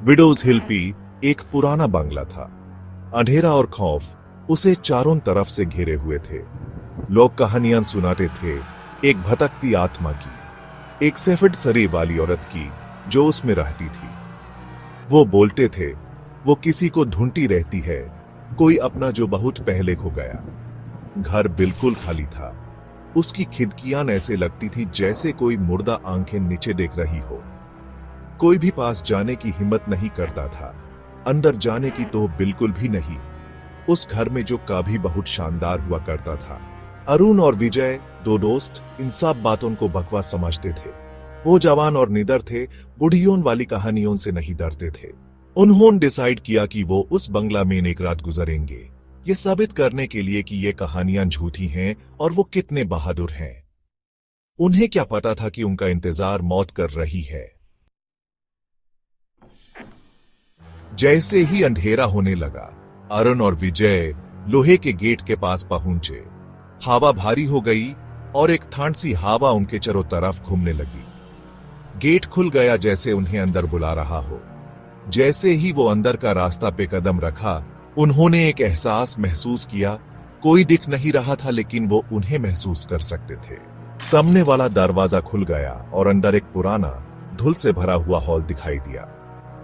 Widows हिल P एक पुराना बांग्ला था। अंधेरा और खौफ उसे चारों तरफ से घेरे हुए थे। लोग कहानियां सुनाते थे, एक भटकती आत्मा की, एक सफेद शरीर वाली औरत की जो उसमें रहती थी। वो बोलते थे वो किसी को ढूंढती रहती है, कोई अपना जो बहुत पहले खो गया। घर बिल्कुल खाली था। उसकी खिड़कियां ऐसे लगती थी जैसे कोई मुर्दा आंखें नीचे देख रही हो। कोई भी पास जाने की हिम्मत नहीं करता था, अंदर जाने की तो बिल्कुल भी नहीं। उस घर में जो काभी बहुत शानदार हुआ करता था। अरुण और विजय दो दोस्त इन सब बातों को बकवास समझते थे। वो जवान और निडर थे, बुढ़ियों वाली कहानियों से नहीं डरते थे। उन्होंने डिसाइड किया कि वो उस बंगला में एक रात गुजरेंगे, ये साबित करने के लिए कि ये कहानियां झूठी हैं और वो कितने बहादुर हैं। उन्हें क्या पता था कि उनका इंतजार मौत कर रही है। जैसे ही अंधेरा होने लगा, अरुण और विजय लोहे के गेट के पास पहुंचे। हवा भारी हो गई और एक ठंडी सी हवा उनके चारों तरफ घूमने लगी। गेट खुल गया जैसे उन्हें अंदर बुला रहा हो। जैसे ही वो अंदर का रास्ता पे कदम रखा, उन्होंने एक एहसास महसूस किया। कोई दिख नहीं रहा था लेकिन वो उन्हें महसूस कर सकते थे। सामने वाला दरवाजा खुल गया और अंदर एक पुराना धूल से भरा हुआ हॉल दिखाई दिया।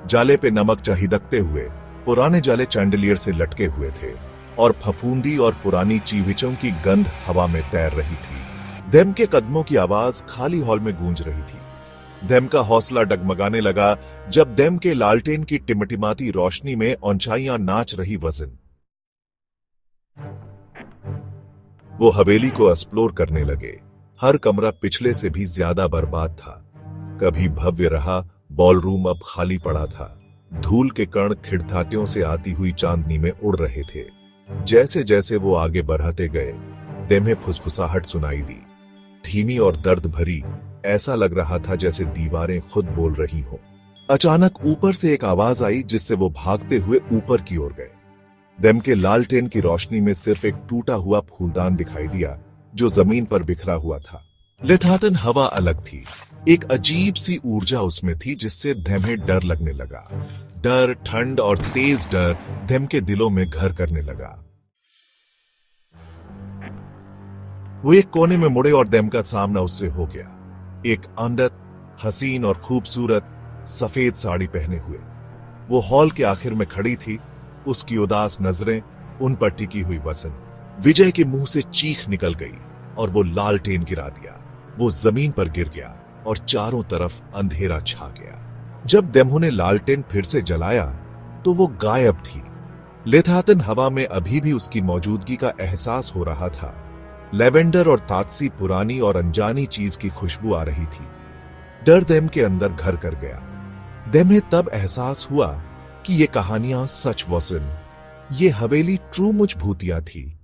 जाले पे नमक चहिदकते हुए पुराने जाले चैंडलियर से लटके हुए थे और फफूंदी और पुरानी चीविचों की गंध हवा में तैर रही थी। देम के कदमों की आवाज खाली हॉल में गूंज रही थी। देम का हौसला डगमगाने लगा जब देम के लालटेन की टिमटिमाती रोशनी में औंचाइयां नाच रही वजन। वो हवेली को एक्सप्लोर करने लगे। हर कमरा पिछले से भी ज्यादा बर्बाद था। कभी भव्य रहा बॉलरूम अब खाली पड़ा था। धूल के कण खिड़ताटियों से आती हुई चांदनी में उड़ रहे थे। जैसे जैसे वो आगे बढ़ते गए, देम फुसफुसाहट सुनाई दी, धीमी और दर्द भरी। ऐसा लग रहा था जैसे दीवारें खुद बोल रही हो। अचानक ऊपर से एक आवाज आई जिससे वो भागते हुए ऊपर की ओर गए। देम के लालटेन की रोशनी में सिर्फ एक टूटा हुआ फूलदान दिखाई दिया जो जमीन पर बिखरा हुआ था। लेथातन हवा अलग थी, एक अजीब सी ऊर्जा उसमें थी जिससे देम डर लगने लगा। डर, ठंड और तेज डर देम के दिलों में घर करने लगा। वो एक कोने में मुड़े और देम का सामना उससे हो गया। एक औरत, हसीन और खूबसूरत, सफेद साड़ी पहने हुए। वो हॉल के आखिर में खड़ी थी, उसकी उदास नजरें उन पर टिकी हुई वसन। विजय के मुंह से चीख निकल गई और वो लालटेन गिरा दिया। वो जमीन पर गिर गया और चारों तरफ अंधेरा छा गया। जब देमो ने लालटेन फिर से जलाया तो वो गायब थी। लेथातन हवा में अभी भी उसकी मौजूदगी का एहसास हो रहा था। लेवेंडर और ताजसी पुरानी और अनजानी चीज की खुशबू आ रही थी। डर देम के अंदर घर कर गया। देम तब एहसास हुआ कि ये कहानियां सच वसन। ये हवेली ट्रू मुझ भूतिया थी।